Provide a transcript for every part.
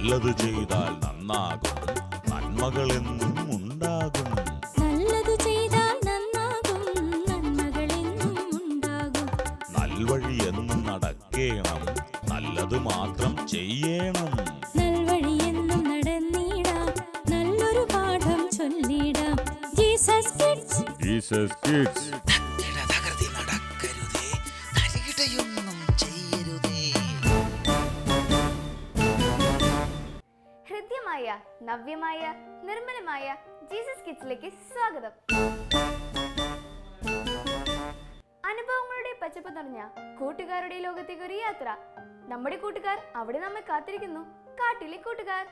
നല്ലത് ചെയ്താൽ നന്നാകും, നന്മകളെന്നും ഉണ്ടാകും. നല്ലത് ചെയ്താൽ നന്നാകും, നന്മകളെന്നും ഉണ്ടാകും. നൽവഴി എന്നും നടക്കേണം, നല്ലത് മാത്രം ചെയ്യണം. നൽവഴി എന്നും നടന്നിടാം, നല്ലൊരു പാഠം ചൊല്ലിടാം. Jesus kids, Jesus kids. ഹൃദ്യമായ, നവ്യമായ, നിർമ്മലമായ ജീസസ് കിഡ്സിലേക്ക് സ്വാഗതം. അനുഭവങ്ങളുടെ പച്ചപ്പ് നിറഞ്ഞ കൂട്ടുകാരുടെ ലോകത്തേക്ക് ഒരു യാത്ര. നമ്മുടെ കൂട്ടുകാർ അവിടെ നമ്മെ കാത്തിരിക്കുന്നു. കാട്ടിലെ കൂട്ടുകാർ.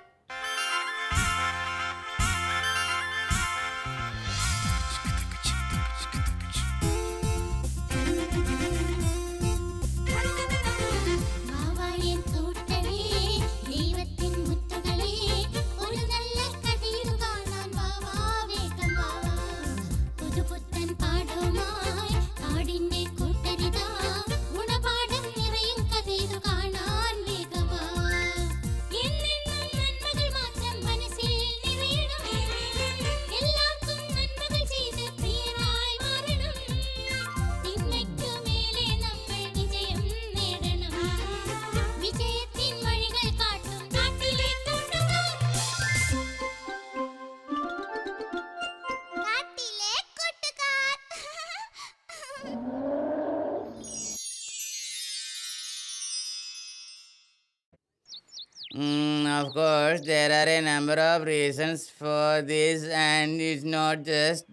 Of course, there are a number of reasons for this, and it's not just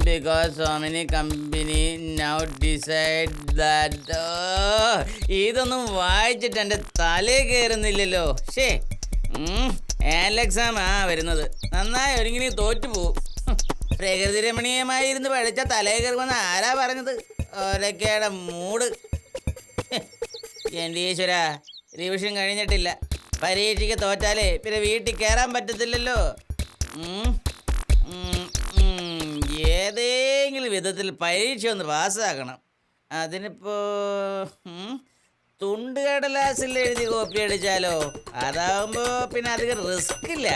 because so many companies now decide that. ഇതൊന്നും വായിച്ചിട്ട് എൻ്റെ തലയിൽ കയറുന്നില്ലല്ലോ. ശേ, എക്സാം വരുന്നത്. നന്നായി ഒരുങ്ങി തോറ്റുപോകും. പ്രകൃതി രമണീയമായിരുന്നു പഠിച്ച തലയിൽ കയറുമെന്ന് ആരാ പറഞ്ഞത്? ഒരൊക്കെയുടെ മൂട്. എൻ്റെ ഈശ്വര, റിവിഷൻ കഴിഞ്ഞിട്ടില്ല. പരീക്ഷയ്ക്ക് തോറ്റാലേ പിന്നെ വീട്ടിൽ കയറാൻ പറ്റത്തില്ലല്ലോ. ഏതെങ്കിലും വിധത്തിൽ പരീക്ഷ ഒന്ന് പാസ്സാക്കണം. അതിനിപ്പോൾ തുണ്ടുകടലാസിൽ എഴുതി കോപ്പി അടിച്ചാലോ? അതാവുമ്പോൾ പിന്നെ അധികം റിസ്ക് ഇല്ല.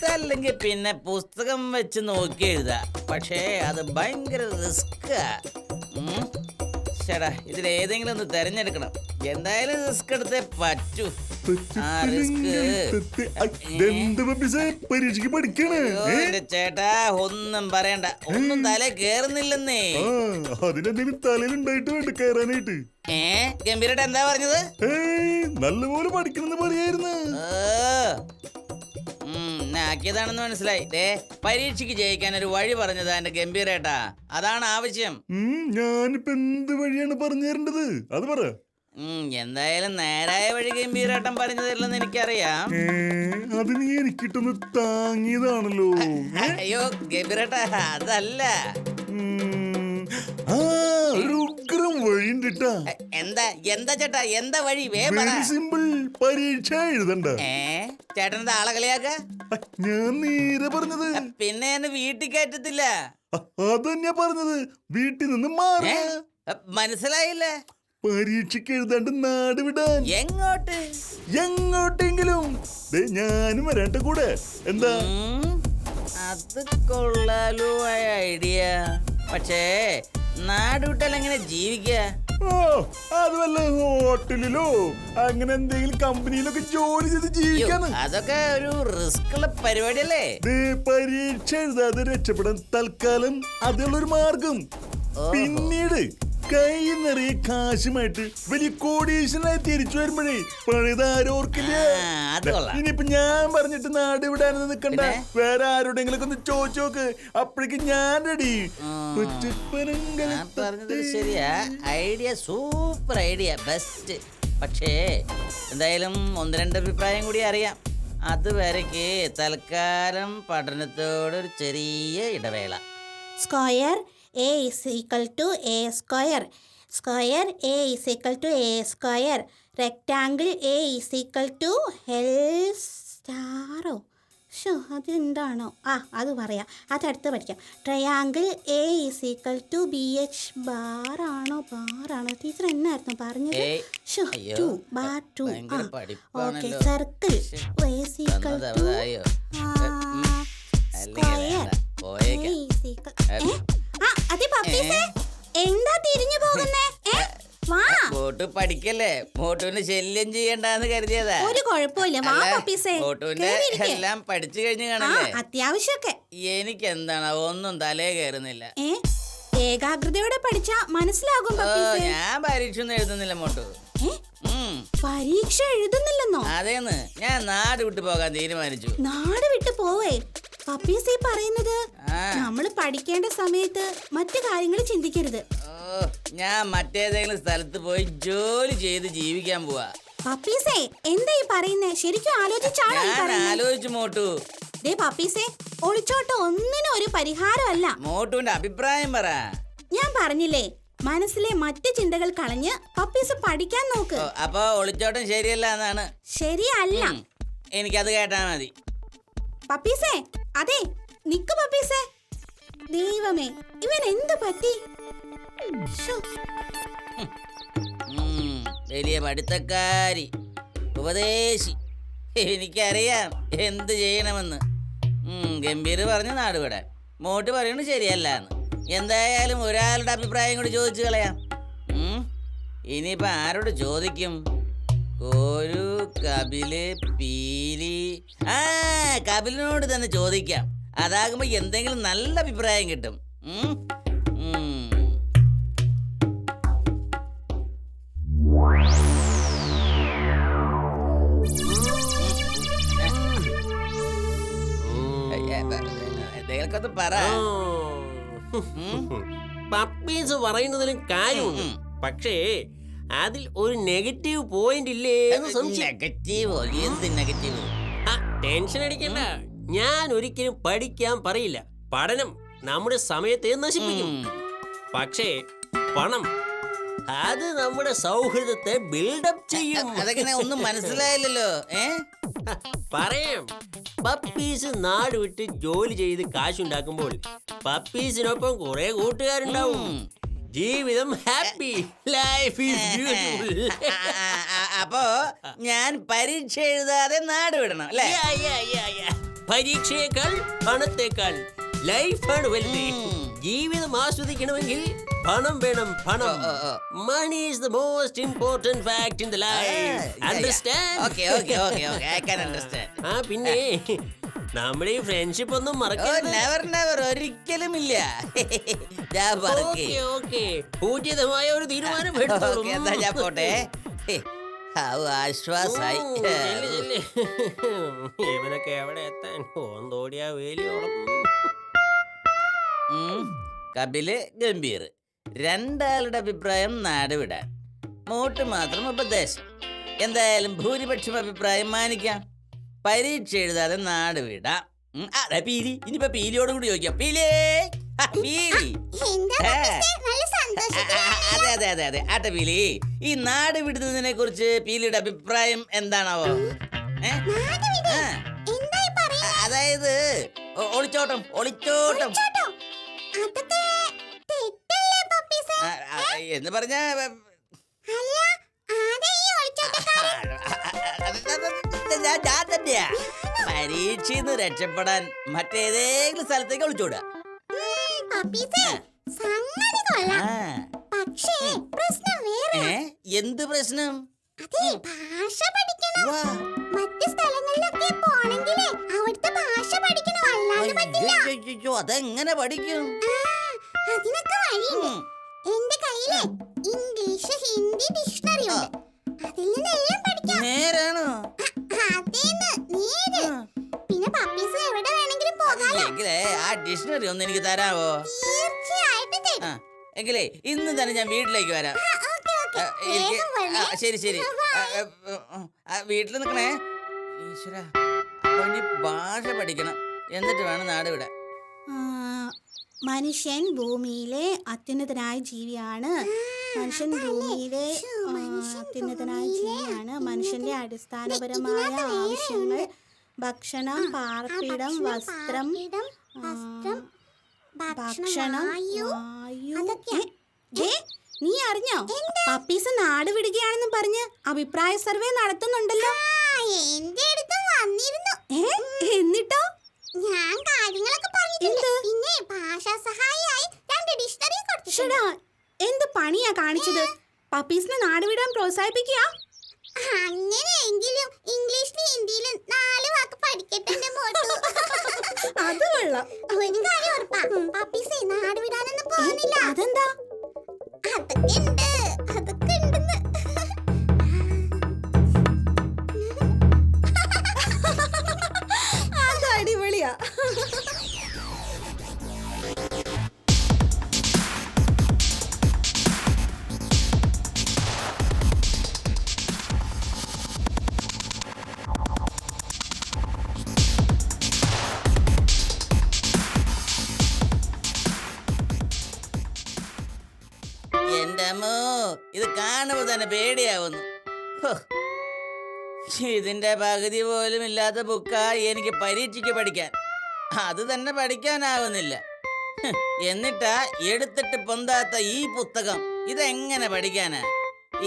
അതല്ലെങ്കിൽ പിന്നെ പുസ്തകം വെച്ച് നോക്കി എഴുതാം. പക്ഷേ അത് ഭയങ്കര റിസ്ക്കാ. ചേട്ടാ, ഇതിലേതെങ്കിലും ഒന്ന് തെരഞ്ഞെടുക്കണം. എന്തായാലും റിസ്ക് എടുത്തേ പറ്റൂ. ആ റിസ്ക് ചേട്ടാ ഒന്നും പറയണ്ട, ഒന്നും തല കേറുന്നില്ലെന്നേ. തലയിലുണ്ടായിട്ട് ഗംഭീരട്ട് എന്താ പറഞ്ഞത്? നല്ലപോലെ പഠിക്കണമെന്ന് പറയായിരുന്നു. ആക്കിയതാണെന്ന് മനസ്സിലായി. പരീക്ഷയ്ക്ക് ജയിക്കാൻ ഒരു വഴി പറഞ്ഞതാ എന്റെ ഗംഭീരേട്ടാ. അതാണ് ആവശ്യം. ഞാനിപ്പോ എന്ത് വഴിയാണ് പറഞ്ഞു തരേണ്ടത്? അത് പറ. എന്തായാലും നേരായ വഴി ഗംഭീരേട്ടൻ പറഞ്ഞു തരില്ലെന്ന് എനിക്കറിയാം. അത് നീ എനിക്കിട്ടൊന്ന് താങ്ങിയതാണല്ലോ. അയ്യോ ഗംഭീരേട്ടാ, അതല്ല. എന്താ ചേട്ടാ, എന്താ വഴി? സിമ്പിൾ. പരീക്ഷ എഴുതണ്ട. ചേട്ടൻ ആളെ കളിയാക്ക? ഞാൻ നേരെ പറഞ്ഞത്. പിന്നെ എന്നെ വീട്ടിൽ കയറ്റത്തില്ല. അതന്നെയാ പറഞ്ഞത്. വീട്ടിൽ നിന്ന് മാറി. മനസ്സിലായില്ല? പരീക്ഷയ്ക്ക് എഴുതാണ്ട് നാട് വിടാൻ. എങ്ങോട്ട്? എങ്ങോട്ടെങ്കിലും. ഞാനും വരാണ്ട കൂടെ. എന്താ? അത് കൊള്ളാലോ ഐഡിയ. പക്ഷേ നാട് വിട്ടാൽ എങ്ങനെ ജീവിക്കുക? അത് വല്ല ഹോട്ടലിലോ അങ്ങനെ എന്തെങ്കിലും കമ്പനിയിലൊക്കെ ജോലി ചെയ്ത് ജീവിക്കാന്ന്. അതൊക്കെ ഒരു റിസ്ക് ഉള്ള പരിപാടിയല്ലേ. പരീക്ഷ എഴുതാതെ രക്ഷപ്പെടാൻ തൽക്കാലം അതുള്ളൊരു മാർഗം. പിന്നീട് കൈ നിറയെ കാശുമായിട്ട് വലിയ കോടീശ്വരനായി തിരിച്ചു വരുമ്പോഴേ പഴയതാരോർക്കില്ല. ഇനിയിപ്പൊ ഞാൻ പറഞ്ഞിട്ട് നാട് വിടാനെന്ന് നിക്കണ്ട. വേറെ ആരോടെങ്കിലും ഒന്ന് ചോദിച്ചു നോക്ക്. അപ്പോഴേക്കും ഞാൻ റെഡി. പറഞ്ഞത് ശരിയാ. Idea super idea, best. പക്ഷേ എന്തായാലും ഒന്ന് രണ്ട് അഭിപ്രായം കൂടി അറിയാം. അതുവരയ്ക്ക് തൽക്കാലം പഠനത്തോടൊരു ചെറിയ ഇടവേള. Square A is equal to A square. Square A is equal to A square. Rectangle A is equal to L star. Show അതെന്താണോ അത് പറയാം, അതടുത്ത് പഠിക്കാം. Triangle A is equal to BH ബാറാണോ ടീച്ചർ എന്നായിരുന്നു പറഞ്ഞത്? ഏയ്, ഷോ അയ്യോ, 2 ബാർ 2. ഭയങ്കര ഓക്കെ, പഠിപ്പാണല്ലോ. സർക്കിൾ ഈസ് ഈക്വൽ തന്നത് ടു അവതായോ? അല്ലെങ്കിൽ സ്ക്വയർ വേണ്ട, പോയേക്കാം. ഈസ് ഈക്വൽ അതെ പപ്പീസേ, എന്താ തിരിഞ്ഞു പോകുന്നേ? വാ, മോട്ടു പഠിക്കല്ലേ, മോട്ടുവിന് ശല്യം ചെയ്യണ്ടെന്ന് കരുതിയതാ. ഒരു കുഴപ്പമില്ല, വാ അല്ല, പപ്പീസേ, മോട്ടുവിന്റെ കേറിയിരിക്ക്. എല്ലാം പഠിച്ചു കഴിഞ്ഞു കാണല്ലേ. അത്യാവശ്യമൊക്കെ. എനിക്ക് എന്താണ് ഒന്നും തലേ കയറുന്നില്ല. ഏകാഗ്രതയോടെ പഠിച്ചാ മനസ്സിലാകും പപ്പീസേ. ഞാൻ പരീക്ഷ ഒന്നും എഴുതുന്നില്ല മോട്ടു. പരീക്ഷ എഴുതുന്നില്ലെന്നോ? അതേന്ന്, ഞാൻ നാട് വിട്ടു പോകാൻ തീരുമാനിച്ചു. നാട് വിട്ടു പോവേ? പപ്പീസേ പറയുന്നത് ആ. നമ്മൾ പഠിക്കേണ്ട സമയത്ത് മറ്റു കാര്യങ്ങൾ ചിന്തിക്കരുത്. ഞാൻ മറ്റേതെങ്കിലും സ്ഥലത്ത് പോയി ജോലി ചെയ്ത് ജീവിക്കാൻ പോവാ. പപ്പീസേ എന്താ ഈ പറയുന്നേ? ശരിക്കും ആലോചിച്ചാണോ ഈ ഞാൻ പറയുന്നേ? ആലോചിച്ചു മോട്ടു. ദേ പപ്പീസേ, ഒളിച്ചോട്ടം ഒന്നിനും ഒരു പരിഹാരമല്ല. മോട്ടുവിന്റെ അഭിപ്രായം പറ. ഞാൻ പറഞ്ഞില്ലേ, മനസ്സിലെ മറ്റു ചിന്തകൾ കളഞ്ഞ് പപ്പീസ് പഠിക്കാൻ നോക്ക്. അപ്പൊ ഒളിച്ചോട്ടം ശരിയല്ല എന്നാണ്? ശരിയല്ല. എനിക്കത് കേട്ടാ മതി. പപ്പീസേ, അതെ നിക്ക് പപ്പീസേ. ദൈവമേ, ഇവൻ എന്ത് പറ്റി? ശ്ശോ. വലിയ പഠിത്തക്കാരി, ഉപദേശി. എനിക്കറിയാം എന്ത് ചെയ്യണമെന്ന്. ഗംഭീർ പറഞ്ഞു നാട് വിടാൻ. മോട്ട് പറയുന്നത് ശരിയല്ല എന്ന്. എന്തായാലും ഒരാളുടെ അഭിപ്രായം കൂടി ചോദിച്ചു കളയാം. ഇനിയിപ്പോ ആരോട് ചോദിക്കും? ഒരു കപില്, പീലി. കപിലിനോട് തന്നെ ചോദിക്കാം. അതാകുമ്പോ എന്തെങ്കിലും നല്ല അഭിപ്രായം കിട്ടും. എന്തെങ്കിലുമൊക്കെ പറ. പപ്പീസ് പറയുന്നതിലും കാര്യമുണ്ട്, പക്ഷേ അതിൽ ഒരു നെഗറ്റീവ് പോയിന്റ് ഇല്ലേ എന്ന് സംശയം. നെഗറ്റീവോ? എന്ത് നെഗറ്റീവ്? ടെൻഷൻ അടിക്കണ്ട, ഞാൻ ഒരിക്കലും പഠിക്കാൻ പറയില്ല. പഠനം നമ്മുടെ സമയത്തെ നശിപ്പിക്കും. പക്ഷേ പണം അത് നമ്മുടെ സൗഹൃദത്തെ ബിൽഡപ്പ് ചെയ്യും. അതൊക്കെ ഒന്നും മനസ്സിലായില്ലല്ലോ. പറയാം. പപ്പീസ് നാട് വിട്ട് ജോലി ചെയ്ത് കാശുണ്ടാക്കുമ്പോൾ പപ്പീസിനൊപ്പം കുറെ കൂട്ടുകാരുണ്ടാവും. ജീവിതം ഹാപ്പി, ലൈഫ് ഈസ് ബ്യൂട്ടിഫുൾ. അപ്പോ ഞാൻ പരീക്ഷ എഴുതാതെ നാട് വിടണം അല്ലേ? പരീക്ഷയേക്കാൾ പണത്തേക്കാൾ ലൈഫാണ് വലുത്. ജീവിതം ആസ്വദിക്കണമെങ്കിൽ പണം വേണം, പണം. Money is the most important fact in the life. Understand? Okay okay okay okay, I can understand. പിന്നെ നമ്മുടെ ഈ ഫ്രണ്ട്ഷിപ്പ് ഒന്നും മറക്കരുത്. നെവർ നെവർ, ഒരിക്കലുമില്ല. പൂജ്യതമായ ഒരു തീരുമാനം എന്താ ഞാൻ പോട്ടെ. ആശ്വാസായി. ഇവനൊക്കെ എവിടെ എത്താൻ ഓന്തോടിയാ വേലിയോളം. കപില്, ഗംഭീർ രണ്ടാളുടെ അഭിപ്രായം നാട് വിടാൻ. മോട്ട് മാത്രം ഉപദേശം. എന്തായാലും ഭൂരിപക്ഷം അഭിപ്രായം മാനിക്കാം. പരീക്ഷ എഴുതാതെ നാട് വിടാം. അതെ പീലി, ഇനിയിപ്പോ പീലിയോട് കൂടി ചോദിക്കാം. പീലി, പീലി. അതെ അതെ അതെ അതെ, ആട്ടെ പീലി, ഈ നാട് വിടുന്നതിനെ കുറിച്ച് പീലിയുടെ അഭിപ്രായം എന്താണാവോ? അതായത് ഒളിച്ചോട്ടം. ഒളിച്ചോട്ടം എന്ന് പറഞ്ഞ ഞാൻ തന്നെയാ. പരീക്ഷന്ന് രക്ഷപ്പെടാൻ മറ്റേതെങ്കിലും സ്ഥലത്തേക്ക് ഒളിച്ചോടുക. എന്ത് പ്രശ്നം? അതെങ്ങനെ പഠിക്കും? എന്റെ കയ്യില് ഇംഗ്ലീഷ്, ഹിന്ദി ഡിക്ഷണറി ഉണ്ട്. അതിൽ നിന്നെല്ലാം പഠിക്കാം. നേരാണോ? പിന്നെ പപ്പീസ് എവിടെ വേണമെങ്കിലും പോകാലോ. ആ ഡിക്ഷണറി ഒന്ന് എനിക്ക് തരാവോ? തീർച്ചയായിട്ടും തരും. എങ്കിലേ ഇന്ന് തന്നെ ഞാൻ വീട്ടിലേക്ക് വരാം. ശരി ശരി, വീട്ടിൽ നിൽക്കണേ. ഈശ്വര, ഭാഷ പഠിക്കണം, എന്നിട്ട് വേണം നാട് വിടാൻ. മനുഷ്യൻ ഭൂമിയിലെ അത്യുന്നതനായ ജീവിയാണ്. മനുഷ്യൻ ഭൂമിയിലെ അത്യുന്നതനായ ജീവിയാണ്. മനുഷ്യന്റെ അടിസ്ഥാനപരമായ ആവശ്യങ്ങൾ ഭക്ഷണം, പാർപ്പിടം, വസ്ത്രം, ഭക്ഷണം, വായു. ദേ, നീ അറിഞ്ഞോ പപ്പീസ് നാട് വിടുകയാണെന്ന് പറഞ്ഞ് അഭിപ്രായ സർവേ നടത്തുന്നുണ്ടല്ലോ. എന്റെ അടുത്ത് വന്നിരുന്നു. എന്നിട്ടോ? ഞാൻ കാര്യങ്ങളൊക്കെ പറഞ്ഞിട്ടുണ്ട്. പിന്നെ ഭാഷാ സഹായിയായി 2 ഡിക്ഷണറി കൊടുത്തിട്ടുണ്ട്. എന്ത് പണിയാ കാണിച്ചത്? പപ്പീസിനെ നാട് വിടാൻ പ്രോത്സാഹിപ്പിക്കുക. അങ്ങനെയെങ്കിലും ഇംഗ്ലീഷിലും ഹിന്ദിയിലും 4 വാക്ക് പഠിക്കട്ടെ എന്റെ മോട്ടു. അത് കൊള്ളാം. ഒരു കാര്യം ഉറപ്പാ, പപ്പീസ് നാട് വിടാനൊന്നും പോകുന്നില്ല. അതെന്താ? അതൊക്കെ ഉണ്ട്, അതൊക്കെ ഉണ്ടെന്ന്. അത് അടിപൊളിയാ. എന്റെ അമ്മോ, ഇത് കാണുമ്പോ തന്നെ പേടിയാവുന്നു. ഹോ, ഇതിന്റെ പകുതി പോലും ഇല്ലാത്ത ബുക്കാ എനിക്ക് പരീക്ഷയ്ക്ക് പഠിക്കാൻ. അത് തന്നെ പഠിക്കാനാവുന്നില്ല. എന്നിട്ടാ എടുത്തിട്ട് പൊന്താത്ത ഈ പുസ്തകം ഇതെങ്ങനെ പഠിക്കാനാ?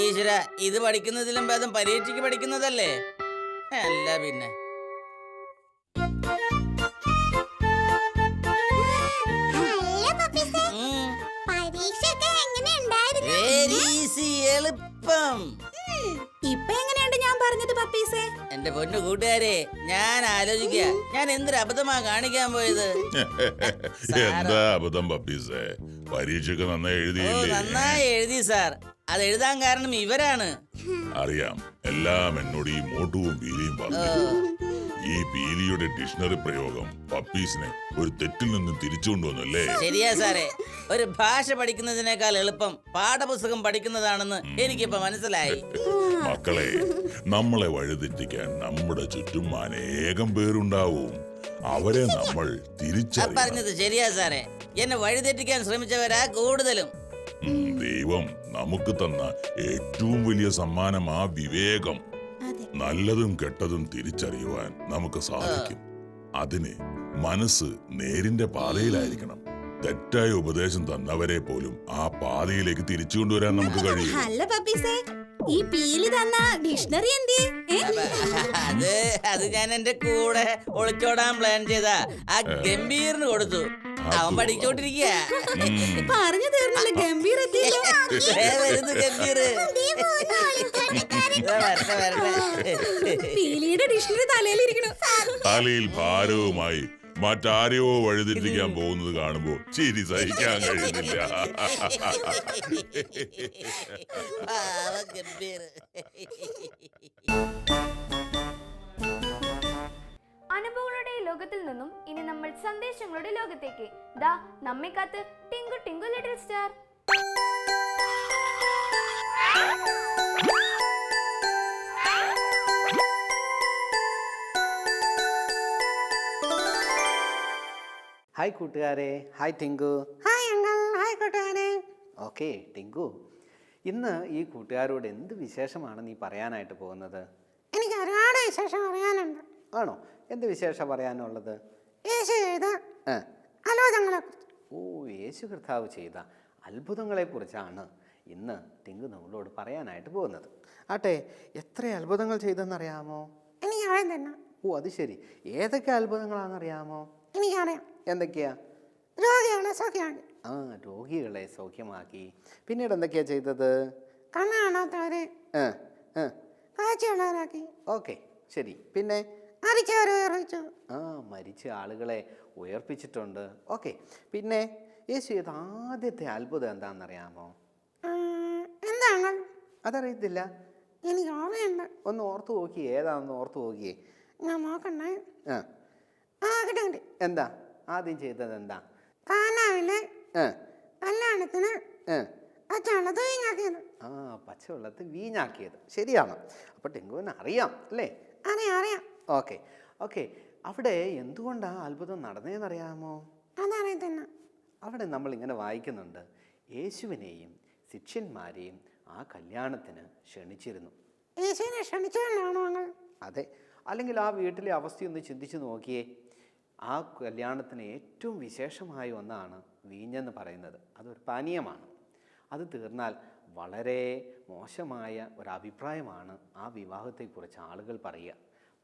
ഈശ്വര, ഇത് പഠിക്കുന്നതിലും ഭേദം പരീക്ഷയ്ക്ക് പഠിക്കുന്നതല്ലേ. അല്ല പിന്നെ. പരീക്ഷയൊക്കെ എങ്ങനെ ഉണ്ടായിരുന്നു? വെരി ഈസി, എളുപ്പം. ഇപ്പൊ എങ്ങനെയുണ്ട് ഞാൻ പറഞ്ഞത് പപ്പീസേ? എന്റെ പൊന്നു കൂട്ടുകാരെ, ഞാൻ ആലോചിക്കുക, ഞാൻ എന്തൊരു അബദ്ധമാ കാണിക്കാൻ പോയത്. എന്താ അബദ്ധം പപ്പീസേ? പരീക്ഷയ്ക്ക് നന്നായി എഴുതിയില്ലേ? നന്നായി എഴുതി സാർ. അത് എഴുതാൻ കാരണം ഇവരാണ്. അറിയാം, എല്ലാം എന്നോട് ഈ മോട്ടുവും പീലിയും പറഞ്ഞു. ഈ പീലിയുടെ ഡിക്ഷണറി പ്രയോഗം പപ്പീസിനെ ഒരു തെറ്റിൽ നിന്നും തിരിച്ചുകൊണ്ടുവന്നല്ലേ? ശരിയാ സാറേ, ഒരു ഭാഷ പഠിക്കുന്നതിനേക്കാൾ എളുപ്പം പാഠപുസ്തകം പഠിക്കുന്നതാണെന്ന് എനിക്കിപ്പോ മനസ്സിലായി. മക്കളെ, നമ്മളെ വഴിതെറ്റിക്കാൻ നമ്മുടെ ചുറ്റും അനേകം പേരുണ്ടാവും. അവരെ നമ്മൾ തിരിച്ചറിയണം. പറഞ്ഞത് ശരിയാ സാറേ, എന്നെ വഴിതെറ്റിക്കാൻ ശ്രമിച്ചവരാ കൂടുതലും. ദൈവം നമുക്ക് തന്ന ഏറ്റവും വലിയ സമ്മാനമാ വിവേകം. നല്ലതും കെട്ടതും തിരിച്ചറിയുവാൻ നമുക്ക് സാധിക്കും. അതിന് മനസ്സ് നേരിന്റെ പാതയിലായിരിക്കണം. തെറ്റായ ഉപദേശം തന്നവരെ പോലും ആ പാതയിലേക്ക് തിരിച്ചു കൊണ്ടുവരാൻ നമുക്ക് കഴിയും. അല്ല പപ്പീസേ, ഈ പീലി തന്ന ഡിക്ഷണറി എന്തിയെ? അത് ഞാൻ എന്റെ കൂടെ ഒളിച്ചോടാൻ പ്ലാൻ ചെയ്ത ആ ഗംഭീറിന് കൊടുത്തു. അവൻ പഠിച്ചോണ്ടിരിക്കുക. പറഞ്ഞു തീർന്നില്ല, ഗംഭീർ എത്തിയല്ലോ. വരുന്നു ഗംഭീർ. പീലിയുടെ ഡിക്ഷണറി തലയിലിരിക്കണു. തലയിൽ ഭാരവുമായി മറ്റാരെയോ വഴിതെറ്റിക്കാൻ പോകുന്നത് കാണുമ്പോ ചിരി സഹിക്കാൻ കഴിയുന്നില്ല. അനുഭവങ്ങളുടെ ലോകത്തിൽ നിന്നും ഇനി നമ്മൾ സന്ദേശങ്ങളുടെ ലോകത്തേക്ക്. ദാ നമ്മെ കാത്ത് Tinku Tinku little star. Hi കൂട്ടുകാരെ. Hi Tinku. Hi uncle. Hi കൂട്ടുകാരെ. ഓക്കെ ടിങ്കു, ഇന്ന് ഈ കൂട്ടുകാരോട് എന്ത് വിശേഷമാണ് നീ പറയാനായിട്ട് പോകുന്നത്? എനിക്ക് ഒരുപാട് വിശേഷം അറിയാനുണ്ട്. ആണോ? എന്ത് വിശേഷം പറയാനുള്ളത്? യേശു ചെയ്ത ആ. അത്ഭുതങ്ങളെക്കുറിച്ച്. ഓ, യേശു കർത്താവ് ചെയ്ത അത്ഭുതങ്ങളെക്കുറിച്ചാണ് ഇന്ന് ടിങ്കു നമ്മളോട് പറയാനായിട്ട് പോകുന്നത്. ആട്ടെ, എത്ര അത്ഭുതങ്ങൾ ചെയ്തെന്നറിയാമോ? എനിക്കറിയാം തന്നെ. ഓ, അത് ശരി. ഏതൊക്കെ അത്ഭുതങ്ങളാണെന്നറിയാമോ? എനിക്കറിയാം. എന്തൊക്കെയാ? രോഗികളെ സൗഖ്യമാക്കി. ആ, രോഗികളെ സൗഖ്യമാക്കി. പിന്നീട് എന്തൊക്കെയാ ചെയ്തത്? കണ്ണ് കാണാത്തവരെ കാഴ്ചയുള്ളവരാക്കി. ഓക്കെ, ശരി. പിന്നെ മരിച്ചവരെ ഉയർപ്പിച്ചു. ആ, മരിച്ച ആളുകളെ ഉയർപ്പിച്ചിട്ടുണ്ട്. ഓക്കെ, പിന്നെ യേശു ചെയ്ത ആദ്യത്തെ അത്ഭുതം എന്താണെന്നറിയാമോ? എന്താണ്? അതറിയത്തില്ല? എനിക്ക് ഓർമ്മയുണ്ട്. ഒന്ന് ഓർത്തു നോക്കി. ഏതാണെന്ന് ഓർത്തു നോക്കിയേ. ഞാൻ നോക്കണ്ടേ? ആ, കിട്ടി. എന്താ ആദ്യം ചെയ്തത്? എന്താ? കാനാവിലെ കല്യാണത്തിന് പച്ചവെള്ളത്ത് വീഞ്ഞാക്കിയത്. ആ, പച്ചവെള്ളത്ത് വീഞ്ഞാക്കിയത്. ശരിയാണ്. അപ്പൊ ടിങ്കുവിന് അറിയാം അല്ലേ? അറിയാം. Okay okay. അവിടെ എന്തുകൊണ്ടാണ് അത്ഭുതം നടന്നതെന്നറിയാമോ? അതറിയത്തില്ല. അവിടെ നമ്മൾ ഇങ്ങനെ വായിക്കുന്നുണ്ട്, യേശുവിനെയും ശിഷ്യന്മാരെയും ആ കല്യാണത്തിന് ക്ഷണിച്ചിരുന്നു. യേശുവിനെ ക്ഷണിച്ചുകൊണ്ടാണോ? അതെ, അല്ലെങ്കിൽ ആ വീട്ടിലെ അവസ്ഥയൊന്ന് ചിന്തിച്ച് നോക്കിയേ. ആ കല്യാണത്തിന് ഏറ്റവും വിശേഷമായ ഒന്നാണ് വീഞ്ഞെന്ന് പറയുന്നത്. അതൊരു പാനീയമാണ്. അത് തീർന്നാൽ വളരെ മോശമായ ഒരഭിപ്രായമാണ് ആ വിവാഹത്തെക്കുറിച്ച് ആളുകൾ പറയുക.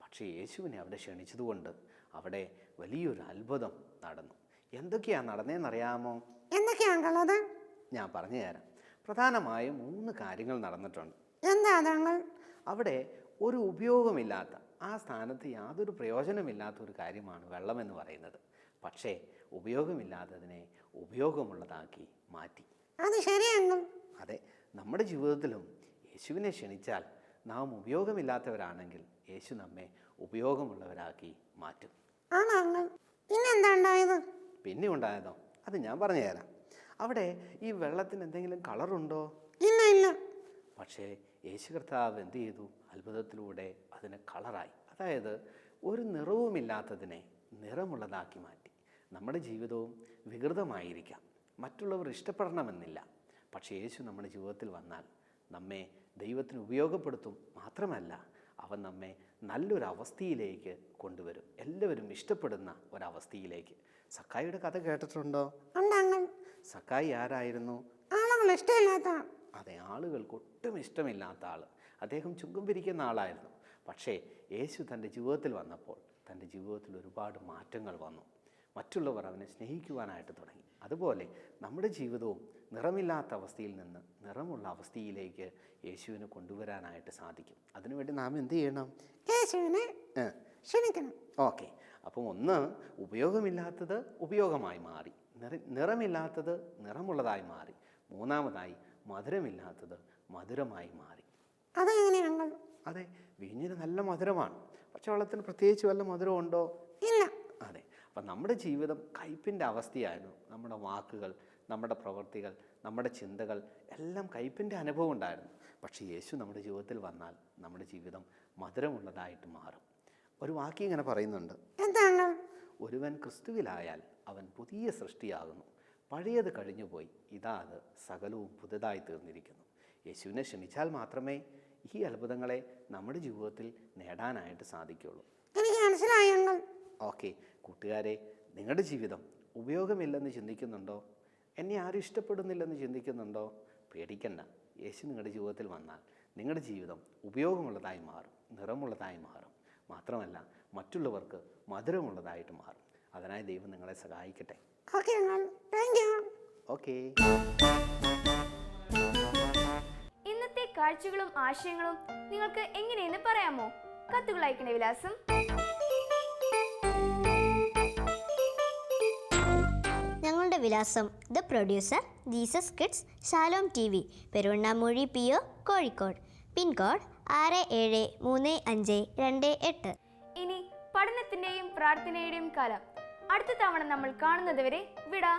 പക്ഷേ യേശുവിനെ അവിടെ ക്ഷണിച്ചതുകൊണ്ട് അവിടെ വലിയൊരു അത്ഭുതം നടന്നു. എന്തൊക്കെയാണ് നടന്നതെന്നറിയാമോ? എന്തൊക്കെയാണുള്ളത്? ഞാൻ പറഞ്ഞു തരാം. പ്രധാനമായും 3 കാര്യങ്ങൾ നടന്നിട്ടുണ്ട്. എന്താ താങ്കൾ? അവിടെ ഒരു ഉപയോഗമില്ലാത്ത, ആ സ്ഥാനത്ത് യാതൊരു പ്രയോജനമില്ലാത്ത ഒരു കാര്യമാണ് വെള്ളമെന്ന് പറയുന്നത്. പക്ഷേ ഉപയോഗമില്ലാത്തതിനെ ഉപയോഗമുള്ളതാക്കി മാറ്റി. അത് ശരിയാണ്. അതെ, നമ്മുടെ ജീവിതത്തിലും യേശുവിനെ ക്ഷണിച്ചാൽ നാം ഉപയോഗമില്ലാത്തവരാണെങ്കിൽ യേശു നമ്മെ ഉപയോഗമുള്ളവരാക്കി മാറ്റും. പിന്നെന്താ ഉണ്ടായത്? പിന്നെ ഉണ്ടായതോ? അത് ഞാൻ പറഞ്ഞു തരാം. അവിടെ ഈ വെള്ളത്തിന് എന്തെങ്കിലും കളറുണ്ടോ? ഇല്ല ഇല്ല. പക്ഷേ യേശു കർത്താവ് എന്ത് ചെയ്തു? അത്ഭുതത്തിലൂടെ അതിന് കളറായി. അതായത് ഒരു നിറവുമില്ലാത്തതിനെ നിറമുള്ളതാക്കി മാറ്റി. നമ്മുടെ ജീവിതവും വികൃതമായിരിക്കാം, മറ്റുള്ളവർ ഇഷ്ടപ്പെടണമെന്നില്ല. പക്ഷേ യേശു നമ്മുടെ ജീവിതത്തിൽ വന്നാൽ നമ്മെ ദൈവത്തിന് ഉപയോഗപ്പെടുത്തും. മാത്രമല്ല, അവൻ നമ്മെ നല്ലൊരു അവസ്ഥയിലേക്ക് കൊണ്ടുവരും, എല്ലാവരും ഇഷ്ടപ്പെടുന്ന ഒരവസ്ഥയിലേക്ക്. സക്കായിയുടെ കഥ കേട്ടിട്ടുണ്ടോ? സക്കായി ആരായിരുന്നു? ആളുകൾ ഇഷ്ടമില്ലാത്ത. അതെ, ആളുകൾക്ക് ഒട്ടും ഇഷ്ടമില്ലാത്ത ആൾ. അദ്ദേഹം ചുങ്കം പിരിക്കുന്ന ആളായിരുന്നു. പക്ഷേ യേശു തൻ്റെ ജീവിതത്തിൽ വന്നപ്പോൾ തൻ്റെ ജീവിതത്തിൽ ഒരുപാട് മാറ്റങ്ങൾ വന്നു. മറ്റുള്ളവർ അവനെ സ്നേഹിക്കുവാനായിട്ട് തുടങ്ങി. അതുപോലെ നമ്മുടെ ജീവിതവും നിറമില്ലാത്ത അവസ്ഥയിൽ നിന്ന് നിറമുള്ള അവസ്ഥയിലേക്ക് യേശുവിനെ കൊണ്ടുവരാനായിട്ട് സാധിക്കും. അതിനുവേണ്ടി നാം എന്ത് ചെയ്യണം? യേശുവിനെ ക്ഷണിക്കണം. ഓക്കെ, അപ്പം ഒന്ന്, ഉപയോഗമില്ലാത്തത് ഉപയോഗമായി മാറി. നിറമില്ലാത്തത് നിറമുള്ളതായി മാറി. മൂന്നാമതായി, മധുരമില്ലാത്തത് മധുരമായി മാറി. അതെങ്ങനെയാണ്? അതെ, വീഞ്ഞിന് നല്ല മധുരമാണ്. പക്ഷെ വെള്ളത്തിന് പ്രത്യേകിച്ച് വല്ല മധുരമുണ്ടോ? ഇല്ല. അതെ, അപ്പം നമ്മുടെ ജീവിതം കയ്പിൻ്റെ അവസ്ഥയായിരുന്നു. നമ്മുടെ വാക്കുകൾ, നമ്മുടെ പ്രവൃത്തികൾ, നമ്മുടെ ചിന്തകൾ എല്ലാം കയ്പിൻ്റെ അനുഭവം ഉണ്ടായിരുന്നു. പക്ഷേ യേശു നമ്മുടെ ജീവിതത്തിൽ വന്നാൽ നമ്മുടെ ജീവിതം മധുരമുള്ളതായിട്ട് മാറും. ഒരു വാക്യം ഇങ്ങനെ പറയുന്നുണ്ട്. എന്താണ്? ഒരുവൻ ക്രിസ്തുവിലായാൽ അവൻ പുതിയ സൃഷ്ടിയാകുന്നു, പഴയത് കഴിഞ്ഞുപോയി, ഇതാ അത് സകലവും പുതുതായി തീർന്നിരിക്കുന്നു. യേശുവിനെ ക്ഷണിച്ചാൽ മാത്രമേ ഈ അത്ഭുതങ്ങളെ നമ്മുടെ ജീവിതത്തിൽ നേടാനായിട്ട് സാധിക്കുകയുള്ളൂ. എനിക്ക് മനസ്സിലായി. ഓക്കെ കൂട്ടുകാരെ, നിങ്ങളുടെ ജീവിതം ഉപയോഗമില്ലെന്ന് ചിന്തിക്കുന്നുണ്ടോ? എന്നെ ആരും ഇഷ്ടപ്പെടുന്നില്ലെന്ന് ചിന്തിക്കുന്നുണ്ടോ? പേടിക്കണ്ട. യേശു നിങ്ങളുടെ ജീവിതത്തിൽ വന്നാൽ നിങ്ങളുടെ ജീവിതം ഉപയോഗമുള്ളതായി മാറും, നിറമുള്ളതായി മാറും. മാത്രമല്ല, മറ്റുള്ളവർക്ക് മധുരമുള്ളതായിട്ട് മാറും. അതിനായി ദൈവം നിങ്ങളെ സഹായിക്കട്ടെ. ഓക്കെ. ഇന്നത്തെ കാഴ്ചകളും ആശയങ്ങളും നിങ്ങൾക്ക് എങ്ങനെയെന്ന് പറയാമോ? കത്തുകൾ അയക്കേണ്ട വിലാസം: ഞങ്ങളുടെ വിലാസം: the producer, Jesus kids, Shalom TV, Peruvannamuzhi PO, Kozhikode. Pin code 673528. ഇനി പഠനത്തിന്റെയും പ്രാർത്ഥനയുടെയും കാലം. അടുത്ത തവണ നമ്മൾ കാണുന്നത് വരെ വിടാ.